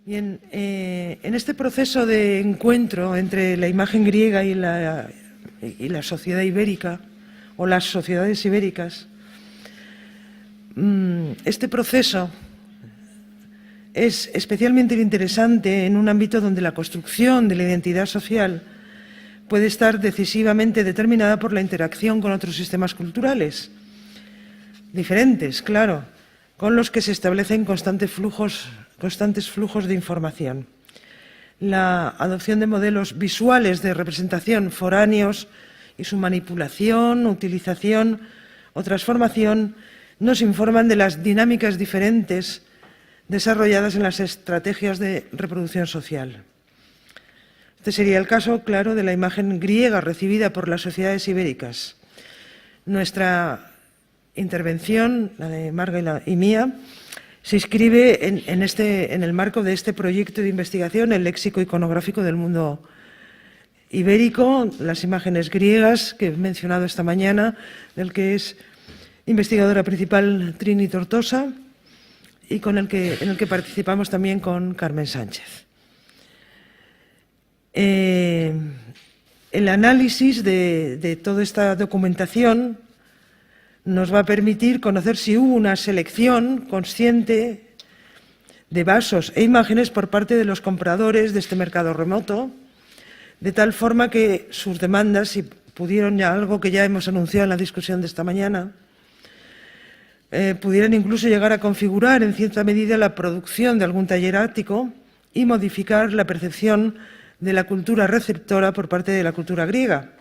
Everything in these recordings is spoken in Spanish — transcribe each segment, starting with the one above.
Bien, en este proceso de encuentro entre la imagen griega y la sociedad ibérica, o las sociedades ibéricas, este proceso es especialmente interesante en un ámbito donde la construcción de la identidad social puede estar decisivamente determinada por la interacción con otros sistemas culturales, diferentes, claro, con los que se establecen constantes flujos de información. La adopción de modelos visuales de representación foráneos y su manipulación, utilización o transformación nos informan de las dinámicas diferentes desarrolladas en las estrategias de reproducción social. Este sería el caso, claro, de la imagen griega recibida por las sociedades ibéricas. Nuestra intervención, la de Marga y mía, se inscribe en el marco de este proyecto de investigación, el léxico iconográfico del mundo ibérico, las imágenes griegas que he mencionado esta mañana, del que es investigadora principal Trini Tortosa y en el que participamos también con Carmen Sánchez. El análisis de toda esta documentación nos va a permitir conocer si hubo una selección consciente de vasos e imágenes por parte de los compradores de este mercado remoto, de tal forma que sus demandas, si pudieron ya algo que ya hemos anunciado en la discusión de esta mañana, pudieran incluso llegar a configurar en cierta medida la producción de algún taller ático y modificar la percepción de la cultura receptora por parte de la cultura griega.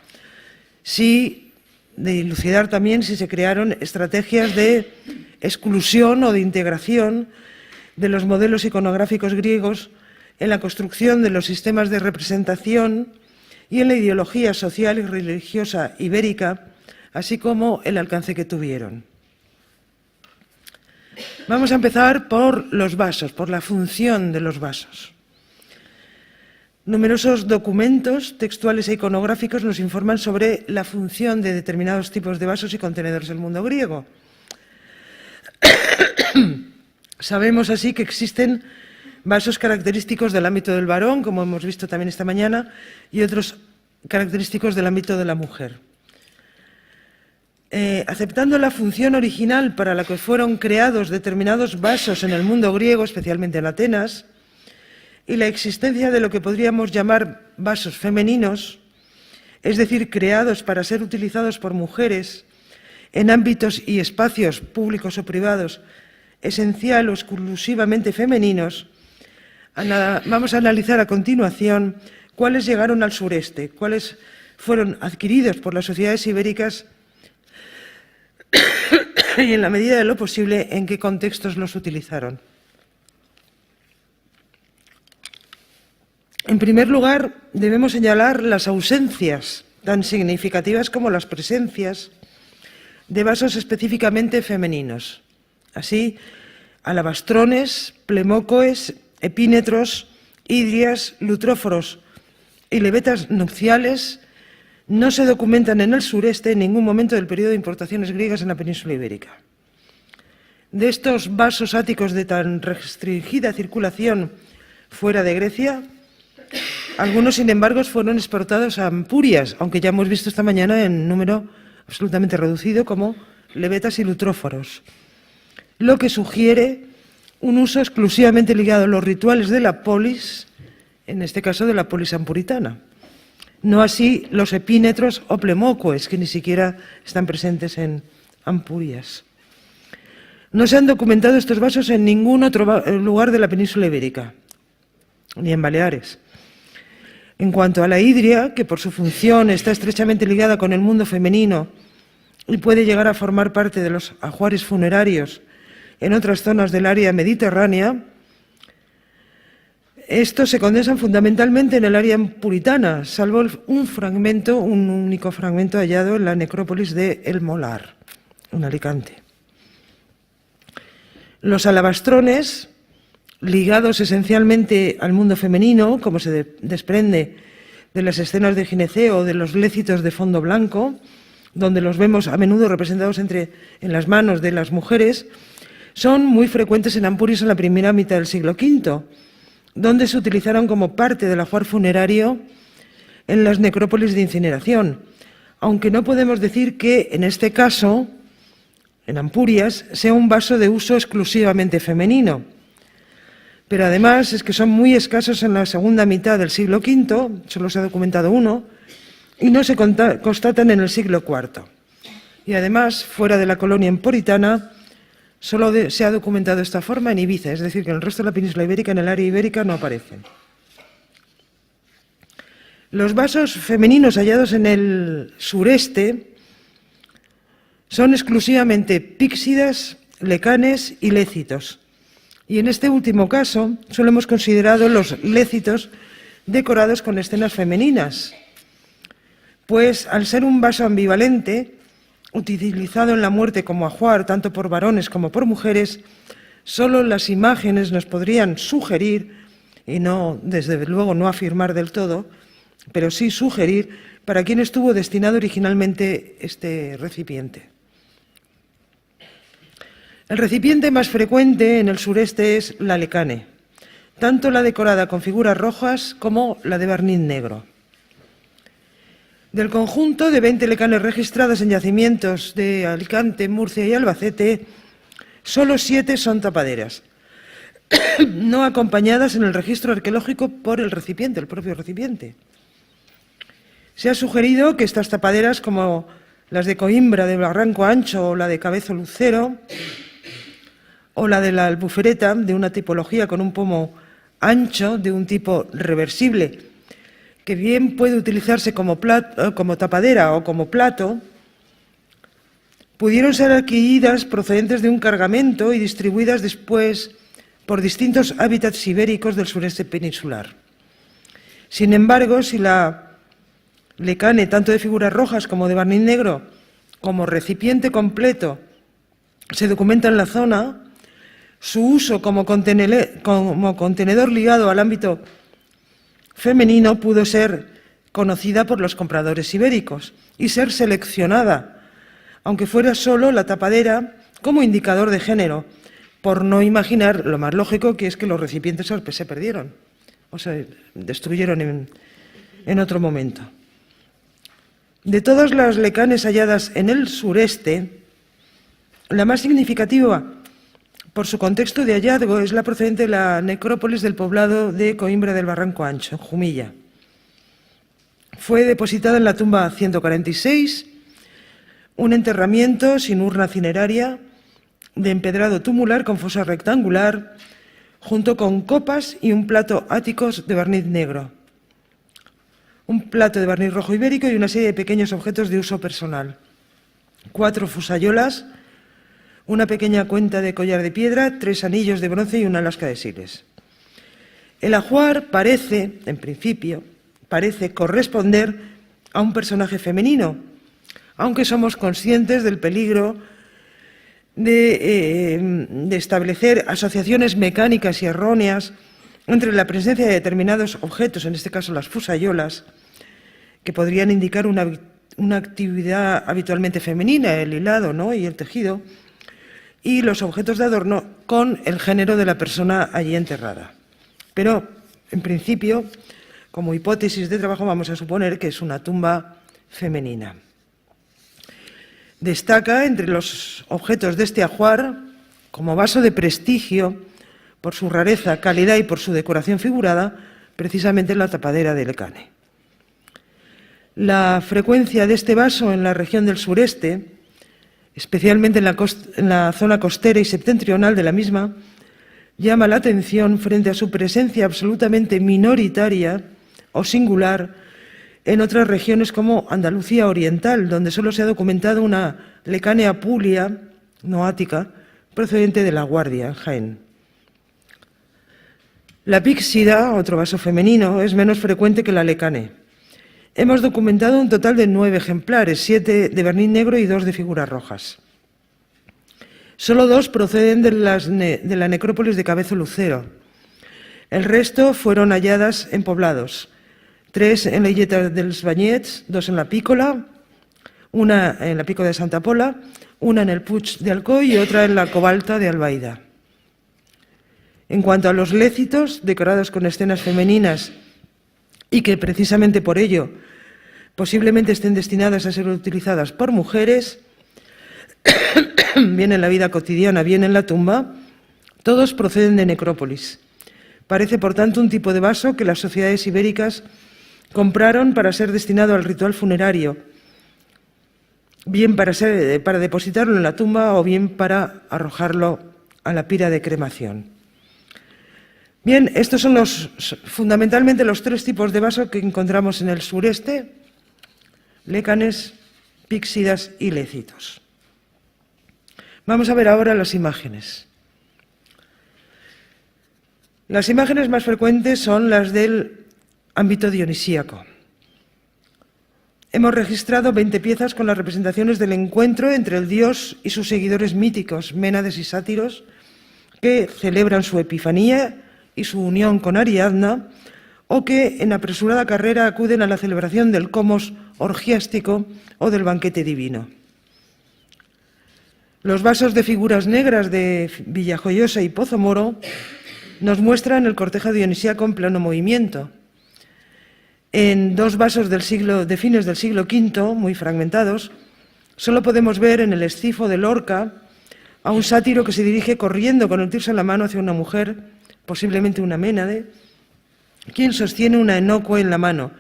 De dilucidar también si se crearon estrategias de exclusión o de integración de los modelos iconográficos griegos en la construcción de los sistemas de representación y en la ideología social y religiosa ibérica, así como el alcance que tuvieron. Vamos a empezar por los vasos, por la función de los vasos. Numerosos documentos textuales e iconográficos nos informan sobre la función de determinados tipos de vasos y contenedores del mundo griego. Sabemos así que existen vasos característicos del ámbito del varón, como hemos visto también esta mañana, y otros característicos del ámbito de la mujer. Aceptando la función original para la que fueron creados determinados vasos en el mundo griego, especialmente en Atenas, y la existencia de lo que podríamos llamar vasos femeninos, es decir, creados para ser utilizados por mujeres en ámbitos y espacios públicos o privados, esencial o exclusivamente femeninos, vamos a analizar a continuación cuáles llegaron al sureste, cuáles fueron adquiridos por las sociedades ibéricas y, en la medida de lo posible, en qué contextos los utilizaron. En primer lugar, debemos señalar las ausencias, tan significativas como las presencias, de vasos específicamente femeninos. Así, alabastrones, plemócoes, epínetros, hidrias, lutróforos y levetas nupciales no se documentan en el sureste en ningún momento del periodo de importaciones griegas en la península ibérica. De estos vasos áticos de tan restringida circulación fuera de Grecia, algunos, sin embargo, fueron exportados a Ampurias, aunque ya hemos visto esta mañana en número absolutamente reducido, como levetas y lutróforos, lo que sugiere un uso exclusivamente ligado a los rituales de la polis, en este caso de la polis ampuritana. No así los epínetros o plemócoes, que ni siquiera están presentes en Ampurias. No se han documentado estos vasos en ningún otro lugar de la península ibérica, ni en Baleares. En cuanto a la hidria, que por su función está estrechamente ligada con el mundo femenino y puede llegar a formar parte de los ajuares funerarios en otras zonas del área mediterránea, estos se condensan fundamentalmente en el área puritana, salvo un único fragmento hallado en la necrópolis de El Molar, en Alicante. Los alabastrones, ligados esencialmente al mundo femenino, como se desprende de las escenas de gineceo o de los lécitos de fondo blanco, donde los vemos a menudo representados en las manos de las mujeres, son muy frecuentes en Ampurias en la primera mitad del siglo V, donde se utilizaron como parte del ajuar funerario en las necrópolis de incineración, aunque no podemos decir que, en este caso, en Ampurias, sea un vaso de uso exclusivamente femenino. Pero además es que son muy escasos en la segunda mitad del siglo V, solo se ha documentado uno, y no se constatan en el siglo IV. Y además, fuera de la colonia emporitana, solo se ha documentado esta forma en Ibiza, es decir, que en el resto de la península ibérica, en el área ibérica, no aparecen. Los vasos femeninos hallados en el sureste son exclusivamente píxidas, lecanes y lécitos. Y en este último caso, solo hemos considerado los lécitos decorados con escenas femeninas, pues al ser un vaso ambivalente, utilizado en la muerte como ajuar, tanto por varones como por mujeres, solo las imágenes nos podrían sugerir, y no, desde luego, no afirmar del todo, pero sí sugerir para quién estuvo destinado originalmente este recipiente. El recipiente más frecuente en el sureste es la lecane, tanto la decorada con figuras rojas como la de barniz negro. Del conjunto de 20 lecanes registradas en yacimientos de Alicante, Murcia y Albacete, solo 7 son tapaderas, no acompañadas en el registro arqueológico por el recipiente, el propio recipiente. Se ha sugerido que estas tapaderas, como las de Coimbra, de Barranco Ancho o la de Cabezo Lucero, o la de la Albufereta, de una tipología con un pomo ancho, de un tipo reversible, que bien puede utilizarse como tapadera o como plato, pudieron ser adquiridas procedentes de un cargamento y distribuidas después por distintos hábitats ibéricos del sureste peninsular. Sin embargo, si la lecane, tanto de figuras rojas como de barniz negro, como recipiente completo, se documenta en la zona, su uso como contenedor ligado al ámbito femenino pudo ser conocida por los compradores ibéricos y ser seleccionada, aunque fuera solo la tapadera, como indicador de género, por no imaginar lo más lógico, que es que los recipientes se perdieron o se destruyeron en otro momento. De todas las lecanes halladas en el sureste, la más significativa por su contexto de hallazgo es la procedente de la necrópolis del poblado de Coimbra del Barranco Ancho, en Jumilla. Fue depositada en la tumba 146, un enterramiento sin urna cineraria, de empedrado tumular con fosa rectangular, junto con copas y un plato áticos de barniz negro, un plato de barniz rojo ibérico y una serie de pequeños objetos de uso personal. 4 fusayolas, una pequeña cuenta de collar de piedra, 3 anillos de bronce y una lasca de siles. El ajuar parece, en principio, corresponder a un personaje femenino, aunque somos conscientes del peligro de establecer asociaciones mecánicas y erróneas entre la presencia de determinados objetos, en este caso las fusayolas, que podrían indicar una actividad habitualmente femenina, el hilado, ¿no?, y el tejido, y los objetos de adorno con el género de la persona allí enterrada. Pero, en principio, como hipótesis de trabajo, vamos a suponer que es una tumba femenina. Destaca entre los objetos de este ajuar, como vaso de prestigio, por su rareza, calidad y por su decoración figurada, precisamente la tapadera de lecane. La frecuencia de este vaso en la región del sureste, especialmente en la zona costera y septentrional de la misma, llama la atención frente a su presencia absolutamente minoritaria o singular en otras regiones como Andalucía Oriental, donde solo se ha documentado una lecane apulia, no ática, procedente de La Guardia, en Jaén. La píxida, otro vaso femenino, es menos frecuente que la lecane. Hemos documentado un total de 9 ejemplares, 7 de barniz negro y 2 de figuras rojas. Solo 2 proceden de la necrópolis de Cabezo Lucero. El resto fueron halladas en poblados. 3 en la Illeta dels Banyets, 2 en la Pícola, una en la Pícola de Santa Pola, una en el Puig de Alcoi y otra en la Cobalta de Albaida. En cuanto a los lécitos, decorados con escenas femeninas y que precisamente por ello posiblemente estén destinadas a ser utilizadas por mujeres, bien en la vida cotidiana, bien en la tumba, todos proceden de necrópolis. Parece, por tanto, un tipo de vaso que las sociedades ibéricas compraron para ser destinado al ritual funerario, bien para depositarlo en la tumba o bien para arrojarlo a la pira de cremación. Bien, estos son fundamentalmente los tres tipos de vaso que encontramos en el sureste: lécanes, píxidas y lécitos. Vamos a ver ahora las imágenes. Las imágenes más frecuentes son las del ámbito dionisíaco. Hemos registrado 20 piezas con las representaciones del encuentro entre el dios y sus seguidores míticos, Ménades y sátiros, que celebran su epifanía y su unión con Ariadna, o que en apresurada carrera acuden a la celebración del comos orgiástico o del banquete divino. Los vasos de figuras negras de Villajoyosa y Pozo Moro nos muestran el cortejo dionisíaco en pleno movimiento. En dos vasos de fines del siglo V, muy fragmentados, solo podemos ver en el escifo de Lorca a un sátiro que se dirige corriendo con el tirso en la mano hacia una mujer, posiblemente una Ménade, quien sostiene una enocue en la mano,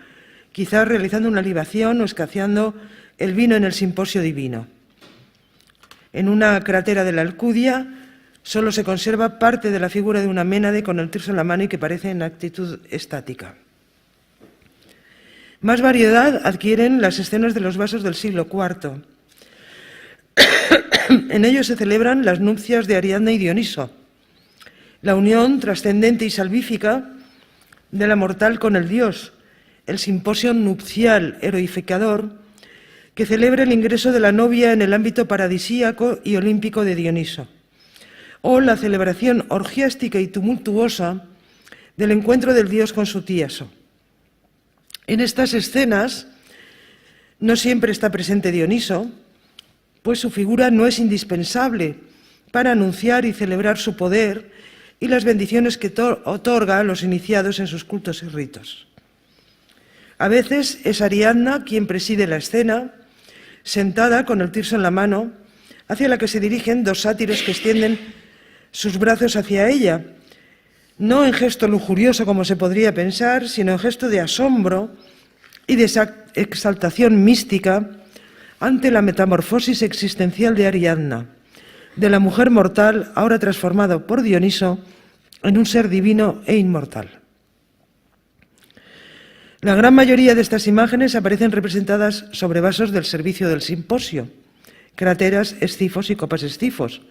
quizás realizando una libación o escaciando el vino en el simposio divino. En una crátera de la Alcudia solo se conserva parte de la figura de una Ménade con el tirso en la mano y que parece en actitud estática. Más variedad adquieren las escenas de los vasos del siglo IV. En ellos se celebran las nupcias de Ariadna y Dioniso, la unión trascendente y salvífica de la mortal con el dios, el simposio nupcial heroificador que celebra el ingreso de la novia en el ámbito paradisíaco y olímpico de Dioniso, o la celebración orgiástica y tumultuosa del encuentro del dios con su tieso. En estas escenas no siempre está presente Dioniso, pues su figura no es indispensable para anunciar y celebrar su poder y las bendiciones que otorga a los iniciados en sus cultos y ritos. A veces es Ariadna quien preside la escena, sentada con el tirso en la mano, hacia la que se dirigen dos sátiros que extienden sus brazos hacia ella, no en gesto lujurioso como se podría pensar, sino en gesto de asombro y de exaltación mística ante la metamorfosis existencial de Ariadna, de la mujer mortal ahora transformada por Dioniso en un ser divino e inmortal. La gran mayoría de estas imágenes aparecen representadas sobre vasos del servicio del simposio, cráteras, escifos y copas escifos,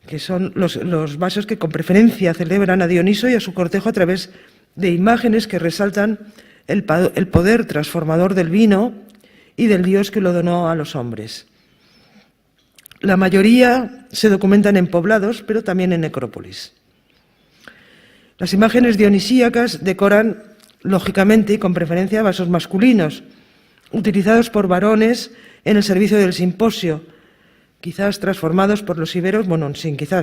que son los vasos que con preferencia celebran a Dioniso y a su cortejo a través de imágenes que resaltan el poder transformador del vino y del dios que lo donó a los hombres. La mayoría se documentan en poblados, pero también en necrópolis. Las imágenes dionisíacas decoran, lógicamente y con preferencia, vasos masculinos, utilizados por varones en el servicio del simposio, quizás transformados por los iberos,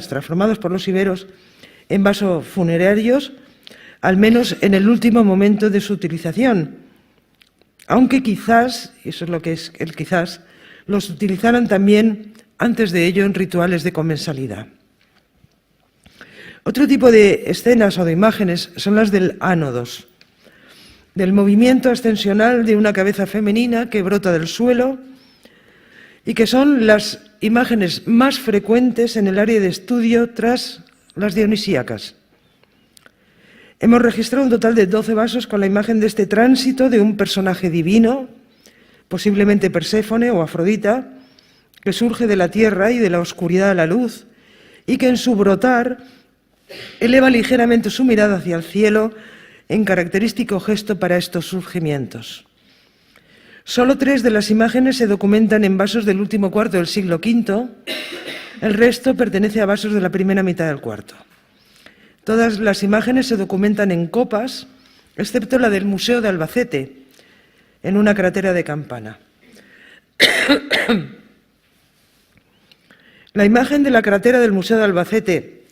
transformados por los iberos en vasos funerarios, al menos en el último momento de su utilización, aunque quizás, y eso es lo que es el quizás, los utilizaran también antes de ello en rituales de comensalidad. Otro tipo de escenas o de imágenes son las del ánodos, del movimiento ascensional de una cabeza femenina que brota del suelo y que son las imágenes más frecuentes en el área de estudio tras las dionisíacas. Hemos registrado un total de 12 vasos con la imagen de este tránsito de un personaje divino, posiblemente Perséfone o Afrodita, que surge de la tierra y de la oscuridad a la luz, y que en su brotar eleva ligeramente su mirada hacia el cielo en característico gesto para estos surgimientos. Solo 3 de las imágenes se documentan en vasos del último cuarto del siglo V, el resto pertenece a vasos de la primera mitad del cuarto. Todas las imágenes se documentan en copas, excepto la del Museo de Albacete, en una crátera de campana. La imagen de la crátera del Museo de Albacete,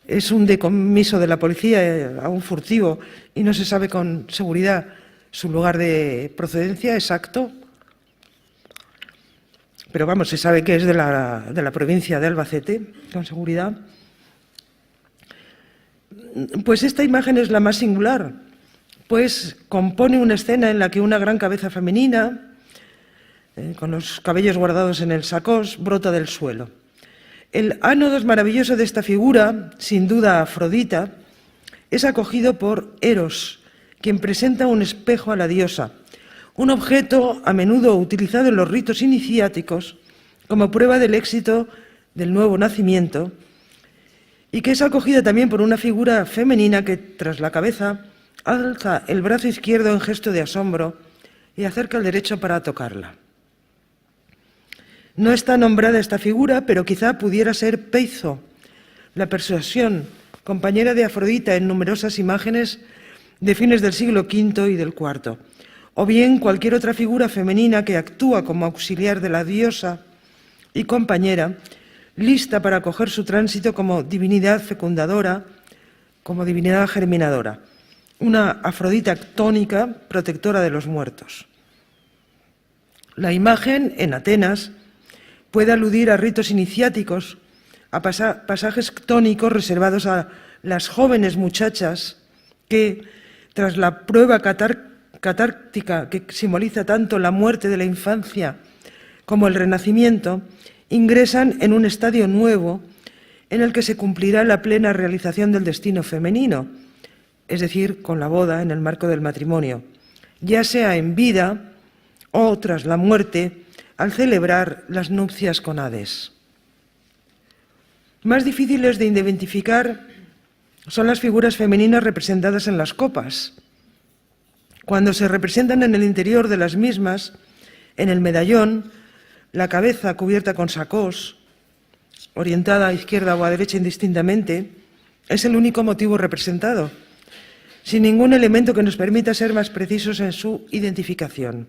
es un decomiso de la policía a un furtivo y no se sabe con seguridad su lugar de procedencia exacto, pero vamos, se sabe que es de la provincia de Albacete, con seguridad. Pues esta imagen es la más singular, pues compone una escena en la que una gran cabeza femenina, con los cabellos guardados en el sacós, brota del suelo. El ánodos maravilloso de esta figura, sin duda Afrodita, es acogido por Eros, quien presenta un espejo a la diosa, un objeto a menudo utilizado en los ritos iniciáticos como prueba del éxito del nuevo nacimiento, y que es acogida también por una figura femenina que, tras la cabeza, alza el brazo izquierdo en gesto de asombro y acerca el derecho para tocarla. No está nombrada esta figura, pero quizá pudiera ser Peizo, la persuasión, compañera de Afrodita en numerosas imágenes de fines del siglo V y del IV, o bien cualquier otra figura femenina que actúa como auxiliar de la diosa y compañera, lista para acoger su tránsito como divinidad fecundadora, como divinidad germinadora, una Afrodita tónica, protectora de los muertos. La imagen, en Atenas, puede aludir a ritos iniciáticos, a pasajes tónicos reservados a las jóvenes muchachas que, tras la prueba catártica que simboliza tanto la muerte de la infancia como el renacimiento, ingresan en un estadio nuevo en el que se cumplirá la plena realización del destino femenino, es decir, con la boda en el marco del matrimonio, ya sea en vida o tras la muerte, al celebrar las nupcias con Hades. Más difíciles de identificar son las figuras femeninas representadas en las copas. Cuando se representan en el interior de las mismas, en el medallón, la cabeza cubierta con sacós, orientada a izquierda o a derecha indistintamente, es el único motivo representado, sin ningún elemento que nos permita ser más precisos en su identificación.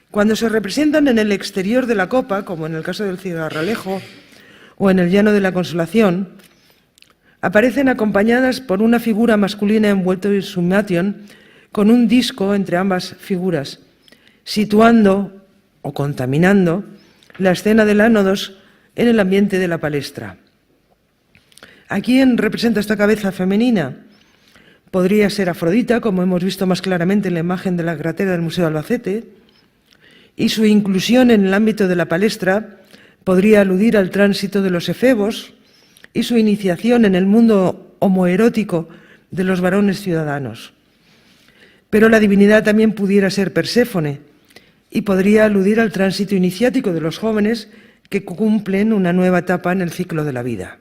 Cuando se representan en el exterior de la copa, como en el caso del cigarralejo o en el llano de la Consolación, aparecen acompañadas por una figura masculina envuelta en sumation con un disco entre ambas figuras, situando o contaminando la escena del ánodos en el ambiente de la palestra. ¿A quién representa esta cabeza femenina? Podría ser Afrodita, como hemos visto más claramente en la imagen de la cratera del Museo de Albacete, y su inclusión en el ámbito de la palestra podría aludir al tránsito de los efebos y su iniciación en el mundo homoerótico de los varones ciudadanos. Pero la divinidad también pudiera ser Perséfone y podría aludir al tránsito iniciático de los jóvenes que cumplen una nueva etapa en el ciclo de la vida.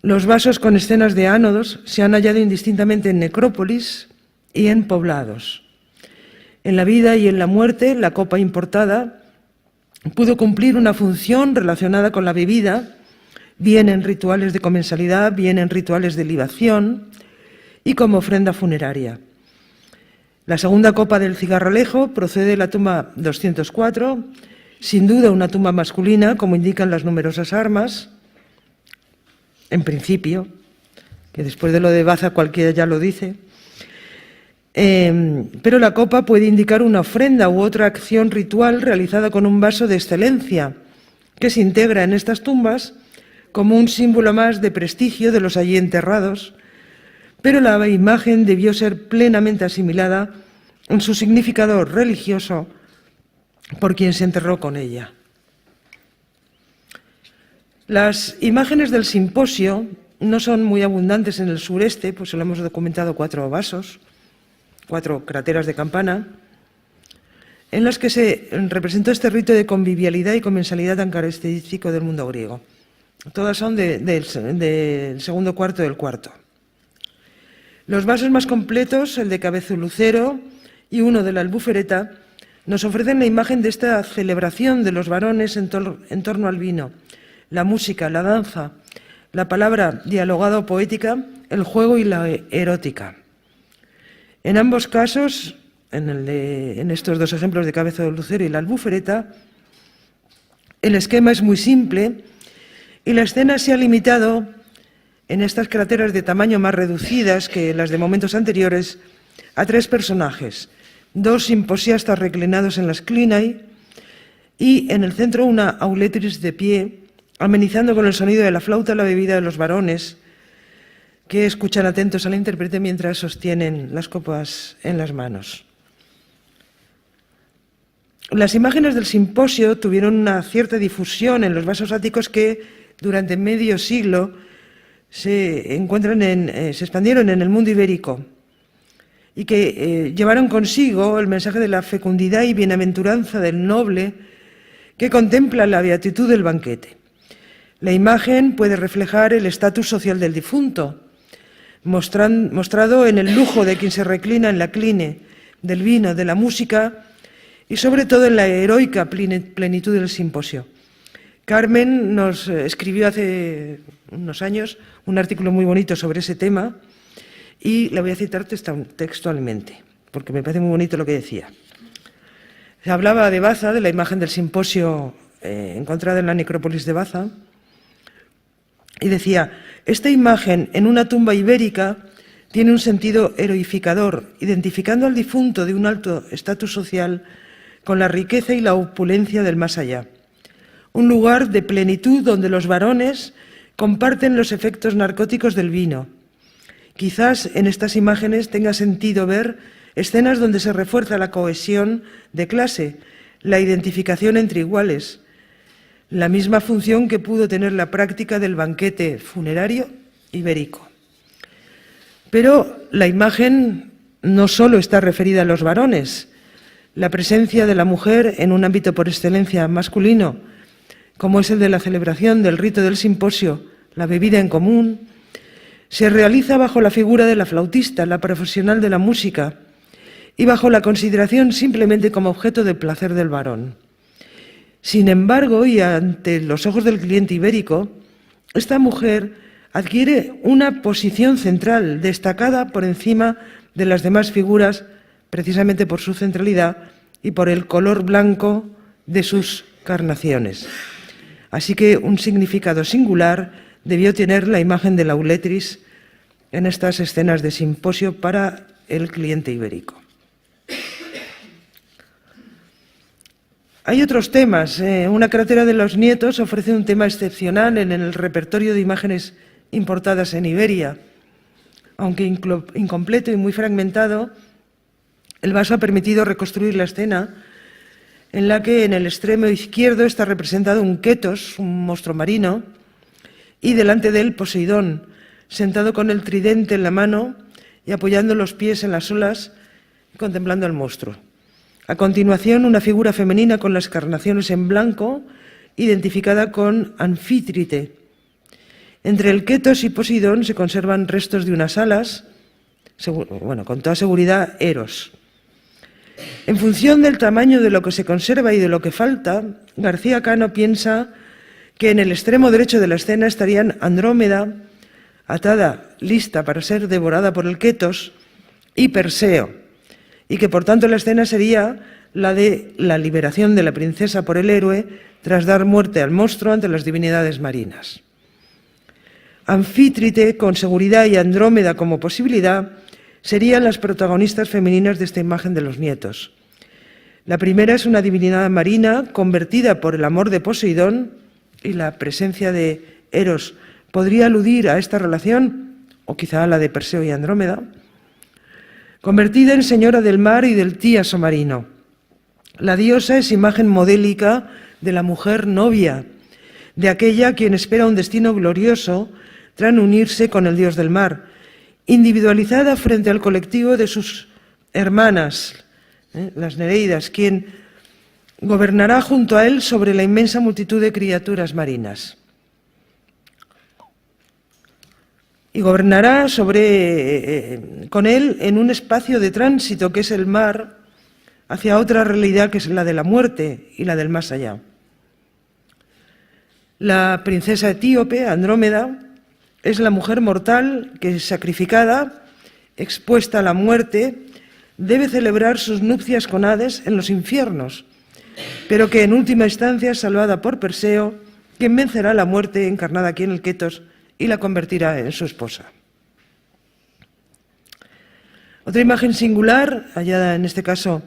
Los vasos con escenas de ánodos se han hallado indistintamente en necrópolis y en poblados. En la vida y en la muerte, la copa importada pudo cumplir una función relacionada con la bebida, bien en rituales de comensalidad, bien en rituales de libación y como ofrenda funeraria. La segunda copa del cigarralejo procede de la tumba 204, sin duda una tumba masculina, como indican las numerosas armas, en principio, que después de lo de Baza cualquiera ya lo dice, pero la copa puede indicar una ofrenda u otra acción ritual realizada con un vaso de excelencia, que se integra en estas tumbas como un símbolo más de prestigio de los allí enterrados, pero la imagen debió ser plenamente asimilada en su significado religioso por quien se enterró con ella. Las imágenes del simposio no son muy abundantes en el sureste, pues solo hemos documentado 4 vasos, 4 crateras de campana, en las que se representó este rito de convivialidad y comensalidad tan característico del mundo griego. Todas son del segundo cuarto del cuarto. Los vasos más completos, el de Cabezulucero y uno de la Albufereta, nos ofrecen la imagen de esta celebración de los varones en torno al vino, la música, la danza, la palabra dialogada o poética, el juego y la erótica. En ambos casos, en estos 2 ejemplos de Cabeza de Lucero y la Albufereta, el esquema es muy simple Y la escena se ha limitado, en estas cráteras de tamaño más reducidas que las de momentos anteriores, a 3 personajes, 2 simposiastas reclinados en las clinae y en el centro una auletrice de pie, amenizando con el sonido de la flauta la bebida de los varones que escuchan atentos al intérprete mientras sostienen las copas en las manos. Las imágenes del simposio tuvieron una cierta difusión en los vasos áticos que durante medio siglo se expandieron en el mundo ibérico y que llevaron consigo el mensaje de la fecundidad y bienaventuranza del noble que contempla la beatitud del banquete. La imagen puede reflejar el estatus social del difunto, mostrado en el lujo de quien se reclina en la cline, del vino, de la música y sobre todo en la heroica plenitud del simposio. Carmen nos escribió hace unos años un artículo muy bonito sobre ese tema y la voy a citar textualmente, porque me parece muy bonito lo que decía. Se hablaba de Baza, de la imagen del simposio encontrada en la necrópolis de Baza, y decía: esta imagen en una tumba ibérica tiene un sentido heroificador, identificando al difunto de un alto estatus social con la riqueza y la opulencia del más allá. Un lugar de plenitud donde los varones comparten los efectos narcóticos del vino. Quizás en estas imágenes tenga sentido ver escenas donde se refuerza la cohesión de clase, la identificación entre iguales, la misma función que pudo tener la práctica del banquete funerario ibérico. Pero la imagen no solo está referida a los varones. La presencia de la mujer en un ámbito por excelencia masculino, como es el de la celebración del rito del simposio, la bebida en común, se realiza bajo la figura de la flautista, la profesional de la música, y bajo la consideración simplemente como objeto de placer del varón. Sin embargo, y ante los ojos del cliente ibérico, esta mujer adquiere una posición central, destacada por encima de las demás figuras, precisamente por su centralidad y por el color blanco de sus carnaciones. Así que un significado singular debió tener la imagen de la auletrice en estas escenas de simposio para el cliente ibérico. Hay otros temas. Una crátera de los nietos ofrece un tema excepcional en el repertorio de imágenes importadas en Iberia. Aunque incompleto y muy fragmentado, el vaso ha permitido reconstruir la escena en la que en el extremo izquierdo está representado un ketos, un monstruo marino, y delante de él Poseidón, sentado con el tridente en la mano y apoyando los pies en las olas, contemplando al monstruo. A continuación, una figura femenina con las carnaciones en blanco, identificada con Anfítrite. Entre el ketos y Poseidón se conservan restos de unas alas, con toda seguridad Eros. En función del tamaño de lo que se conserva y de lo que falta, García Cano piensa que en el extremo derecho de la escena estarían Andrómeda, atada, lista para ser devorada por el ketos, y Perseo, y que por tanto la escena sería la de la liberación de la princesa por el héroe tras dar muerte al monstruo ante las divinidades marinas. Anfítrite, con seguridad, y Andrómeda como posibilidad, serían las protagonistas femeninas de esta imagen de los nietos. La primera es una divinidad marina convertida por el amor de Poseidón, y la presencia de Eros podría aludir a esta relación, o quizá a la de Perseo y Andrómeda, convertida en señora del mar y del tíaso marino. La diosa es imagen modélica de la mujer novia, de aquella quien espera un destino glorioso tras unirse con el dios del mar, individualizada frente al colectivo de sus hermanas, las Nereidas, quien gobernará junto a él sobre la inmensa multitud de criaturas marinas. Y gobernará con él en un espacio de tránsito que es el mar, hacia otra realidad que es la de la muerte y la del más allá. La princesa etíope, Andrómeda, es la mujer mortal que, sacrificada, expuesta a la muerte, debe celebrar sus nupcias con Hades en los infiernos, pero que en última instancia, salvada por Perseo, quien vencerá la muerte encarnada aquí en el Ketos y la convertirá en su esposa. Otra imagen singular, hallada en este caso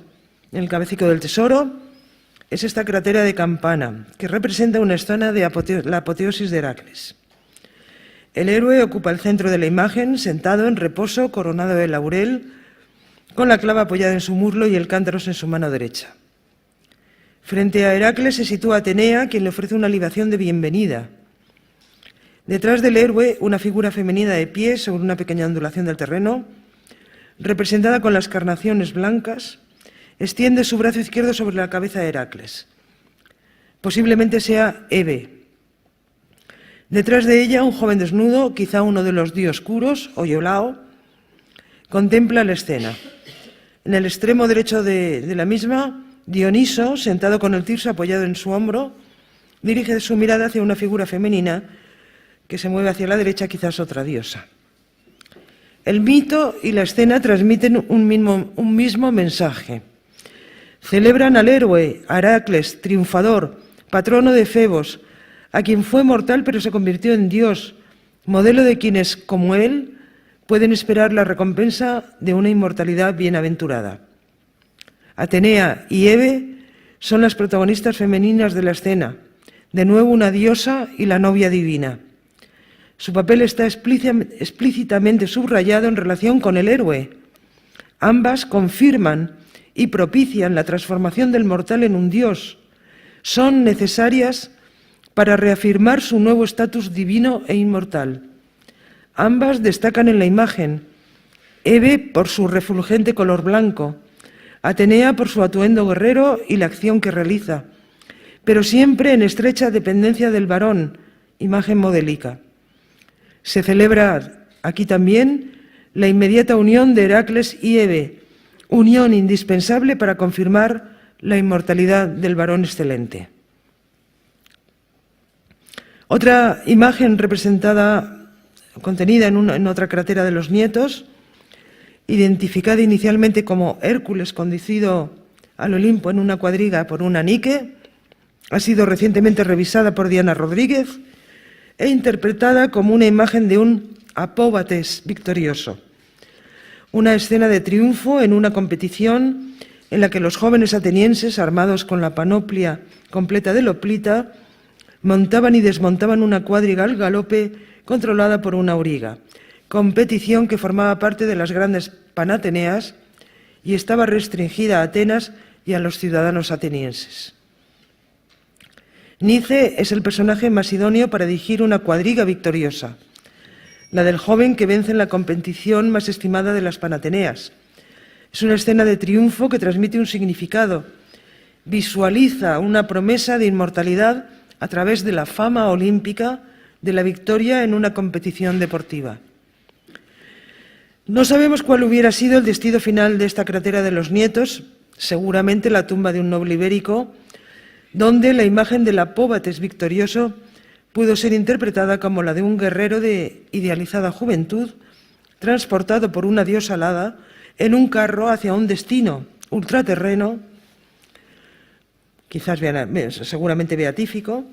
en el cabecico del tesoro, es esta cratera de campana, que representa una escena de la apoteosis de Heracles. El héroe ocupa el centro de la imagen, sentado en reposo, coronado de laurel, con la clava apoyada en su muslo y el cántaros en su mano derecha. Frente a Heracles se sitúa Atenea, quien le ofrece una libación de bienvenida. Detrás del héroe, una figura femenina de pie sobre una pequeña ondulación del terreno, representada con las carnaciones blancas, extiende su brazo izquierdo sobre la cabeza de Heracles. Posiblemente sea Hebe. Detrás de ella, un joven desnudo, quizá uno de los dioscuros, o Iolao, contempla la escena. En el extremo derecho de la misma, Dioniso, sentado con el tirso apoyado en su hombro, dirige su mirada hacia una figura femenina que se mueve hacia la derecha, quizás otra diosa. El mito y la escena transmiten un mismo mensaje. Celebran al héroe, a Heracles, triunfador, patrono de Febos, a quien fue mortal pero se convirtió en Dios, modelo de quienes, como él, pueden esperar la recompensa de una inmortalidad bienaventurada. Atenea y Hebe son las protagonistas femeninas de la escena, de nuevo una diosa y la novia divina. Su papel está explícitamente subrayado en relación con el héroe. Ambas confirman y propician la transformación del mortal en un dios. Son necesarias para reafirmar su nuevo estatus divino e inmortal. Ambas destacan en la imagen, Hebe por su refulgente color blanco, Atenea por su atuendo guerrero y la acción que realiza, pero siempre en estrecha dependencia del varón, imagen modélica. Se celebra aquí también la inmediata unión de Heracles y Hebe, unión indispensable para confirmar la inmortalidad del varón excelente. Otra imagen contenida en otra cratera de los nietos, identificada inicialmente como Hércules conducido al Olimpo en una cuadriga por una Nike, ha sido recientemente revisada por Diana Rodríguez e interpretada como una imagen de un Apóbates victorioso. Una escena de triunfo en una competición en la que los jóvenes atenienses, armados con la panoplia completa de Loplita, montaban y desmontaban una cuadriga al galope controlada por una auriga, competición que formaba parte de las grandes panateneas y estaba restringida a Atenas y a los ciudadanos atenienses. Nice es el personaje más idóneo para dirigir una cuadriga victoriosa, la del joven que vence en la competición más estimada de las panateneas. Es una escena de triunfo que transmite un significado, visualiza una promesa de inmortalidad a través de la fama olímpica de la victoria en una competición deportiva. No sabemos cuál hubiera sido el destino final de esta cratera de los nietos, seguramente la tumba de un noble ibérico, donde la imagen del Apóbates victorioso pudo ser interpretada como la de un guerrero de idealizada juventud, transportado por una diosa alada en un carro hacia un destino ultraterreno, quizás seguramente beatífico.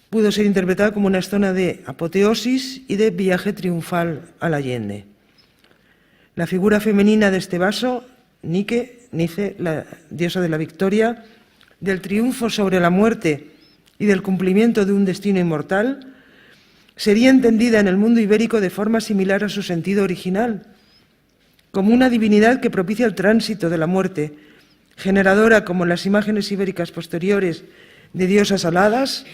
Pudo ser interpretada como una escena de apoteosis y de viaje triunfal al Allende. La figura femenina de este vaso, Nice, la diosa de la victoria, del triunfo sobre la muerte y del cumplimiento de un destino inmortal, sería entendida en el mundo ibérico de forma similar a su sentido original, como una divinidad que propicia el tránsito de la muerte, generadora, como en las imágenes ibéricas posteriores, de diosas aladas,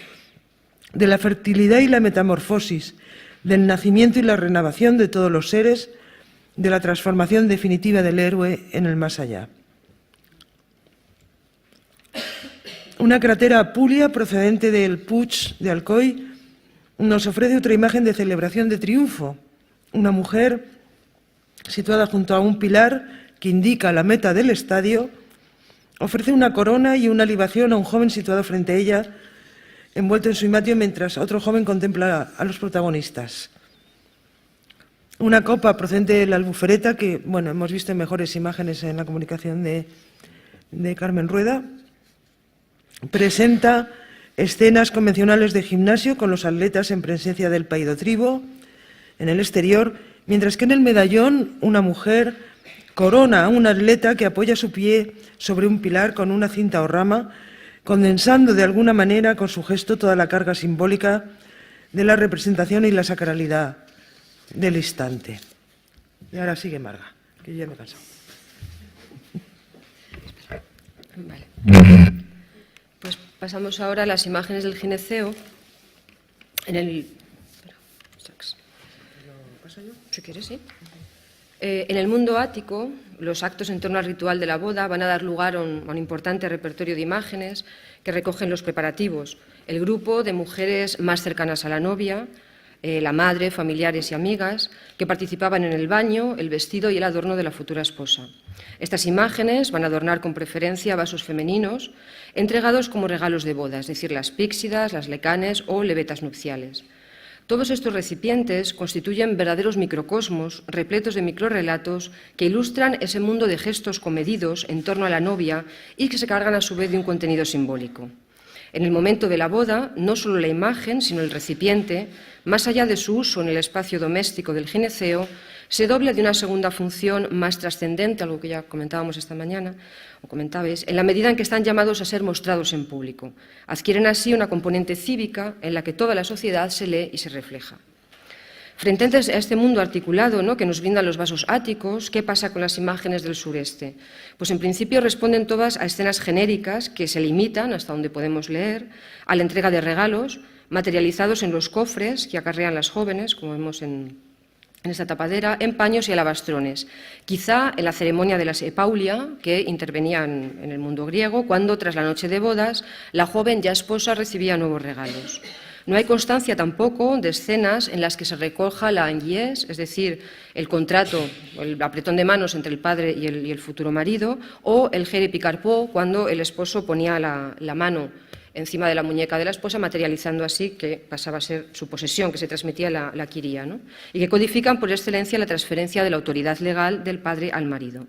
de la fertilidad y la metamorfosis, del nacimiento y la renovación de todos los seres, de la transformación definitiva del héroe en el más allá. Una cratera apulia procedente del Puig de Alcoi nos ofrece otra imagen de celebración de triunfo. Una mujer situada junto a un pilar que indica la meta del estadio ofrece una corona y una libación a un joven situado frente a ella, envuelto en su imatio, mientras otro joven contempla a los protagonistas. Una copa procedente de la Albufereta, que hemos visto en mejores imágenes en la comunicación de Carmen Rueda, presenta escenas convencionales de gimnasio con los atletas en presencia del paidotribo en el exterior, mientras que en el medallón una mujer corona a un atleta que apoya su pie sobre un pilar con una cinta o rama, condensando de alguna manera con su gesto toda la carga simbólica de la representación y la sacralidad del instante. Y ahora sigue Marga, que ya me he cansado. Vale. Pues pasamos ahora a las imágenes del gineceo en el... Si quieres, sí. En el mundo ático, los actos en torno al ritual de la boda van a dar lugar a un importante repertorio de imágenes que recogen los preparativos. El grupo de mujeres más cercanas a la novia, la madre, familiares y amigas, que participaban en el baño, el vestido y el adorno de la futura esposa. Estas imágenes van a adornar con preferencia vasos femeninos, entregados como regalos de boda, es decir, las píxidas, las lecanes o levetas nupciales. Todos estos recipientes constituyen verdaderos microcosmos, repletos de microrrelatos que ilustran ese mundo de gestos comedidos en torno a la novia y que se cargan a su vez de un contenido simbólico. En el momento de la boda, no solo la imagen, sino el recipiente, más allá de su uso en el espacio doméstico del gineceo, se dobla de una segunda función más trascendente, algo que ya comentábamos esta mañana, o comentabais, en la medida en que están llamados a ser mostrados en público. Adquieren así una componente cívica en la que toda la sociedad se lee y se refleja. Frente a este mundo articulado, ¿no?, que nos brindan los vasos áticos, ¿qué pasa con las imágenes del sureste? Pues en principio responden todas a escenas genéricas que se limitan, hasta donde podemos leer, a la entrega de regalos materializados en los cofres que acarrean las jóvenes, como vemos en esta tapadera, en paños y alabastrones, quizá en la ceremonia de la epaulia, que intervenía en el mundo griego, cuando tras la noche de bodas la joven ya esposa recibía nuevos regalos. No hay constancia tampoco de escenas en las que se recoja la angiés, es decir, el contrato, el apretón de manos entre el padre y el futuro marido, o el jere picarpó, cuando el esposo ponía la mano encima de la muñeca de la esposa, materializando así que pasaba a ser su posesión, que se transmitía la quiría, ¿no?, y que codifican por excelencia la transferencia de la autoridad legal del padre al marido.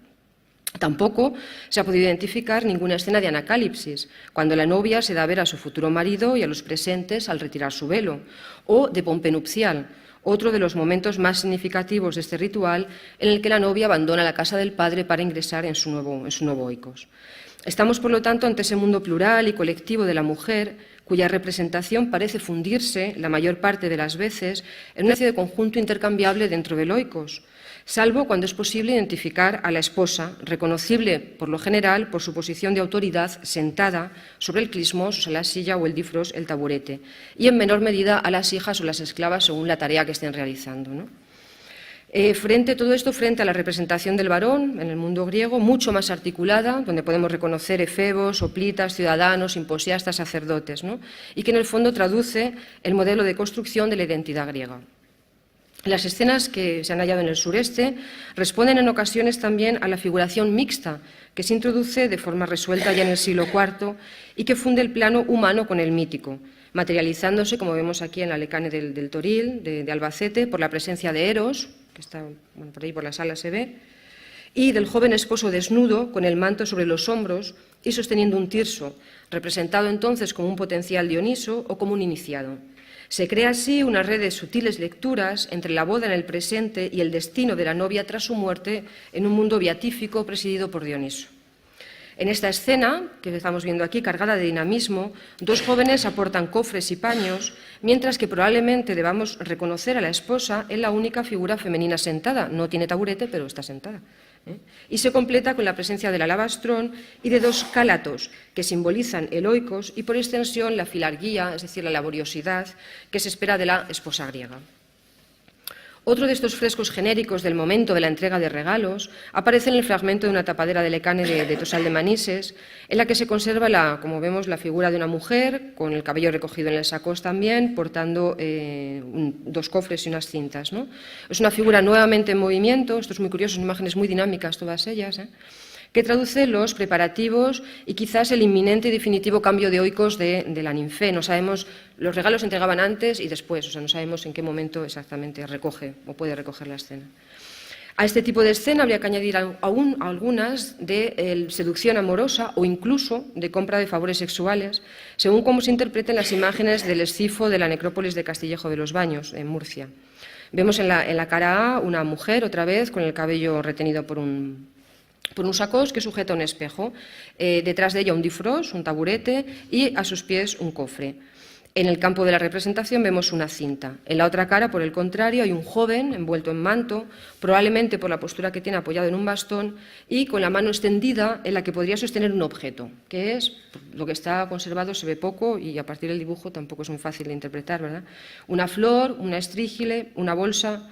Tampoco se ha podido identificar ninguna escena de anacalipsis, cuando la novia se da a ver a su futuro marido y a los presentes al retirar su velo, o de pompe nupcial, otro de los momentos más significativos de este ritual en el que la novia abandona la casa del padre para ingresar en su nuevo oikos. Estamos, por lo tanto, ante ese mundo plural y colectivo de la mujer, cuya representación parece fundirse, la mayor parte de las veces, en una especie de conjunto intercambiable dentro del oikos, salvo cuando es posible identificar a la esposa, reconocible, por lo general, por su posición de autoridad sentada sobre el clismos, o sea, la silla o el difros, el taburete, y en menor medida a las hijas o las esclavas según la tarea que estén realizando, ¿no? Todo esto frente a la representación del varón en el mundo griego, mucho más articulada, donde podemos reconocer efebos, hoplitas, ciudadanos, imposiastas, sacerdotes, ¿no?, y que en el fondo traduce el modelo de construcción de la identidad griega. Las escenas que se han hallado en el sureste responden en ocasiones también a la figuración mixta que se introduce de forma resuelta ya en el siglo IV y que funde el plano humano con el mítico, materializándose, como vemos aquí en la Lecane del Toril, de Albacete, por la presencia de Eros, que está por ahí por la sala se ve, y del joven esposo desnudo con el manto sobre los hombros y sosteniendo un tirso, representado entonces como un potencial Dioniso o como un iniciado. Se crea así una red de sutiles lecturas entre la boda en el presente y el destino de la novia tras su muerte en un mundo beatífico presidido por Dioniso. En esta escena, que estamos viendo aquí, cargada de dinamismo, dos jóvenes aportan cofres y paños, mientras que probablemente debamos reconocer a la esposa en la única figura femenina sentada. No tiene taburete, pero está sentada. Y se completa con la presencia del alabastrón y de dos cálatos, que simbolizan el oikos y, por extensión, la filarguía, es decir, la laboriosidad, que se espera de la esposa griega. Otro de estos frescos genéricos del momento de la entrega de regalos aparece en el fragmento de una tapadera de Lecane de Tosal de Manises, en la que se conserva, como vemos, la figura de una mujer, con el cabello recogido en el sacos también, portando dos cofres y unas cintas, ¿no? Es una figura nuevamente en movimiento, esto es muy curioso, son imágenes muy dinámicas todas ellas, que traduce los preparativos y quizás el inminente y definitivo cambio de oikos de la ninfe. No sabemos, los regalos se entregaban antes y después, o sea, no sabemos en qué momento exactamente recoge o puede recoger la escena. A este tipo de escena habría que añadir aún algunas de seducción amorosa o incluso de compra de favores sexuales, según cómo se interpreten las imágenes del escifo de la necrópolis de Castillejo de los Baños, en Murcia. Vemos en la cara A una mujer, otra vez, con el cabello retenido por un sacós que sujeta un espejo. Detrás de ella un difrós, un taburete, y a sus pies un cofre. En el campo de la representación vemos una cinta. En la otra cara, por el contrario, hay un joven envuelto en manto, probablemente por la postura que tiene apoyado en un bastón y con la mano extendida en la que podría sostener un objeto, que es, lo que está conservado se ve poco y a partir del dibujo tampoco es muy fácil de interpretar, ¿verdad? Una flor, una estrígile, una bolsa.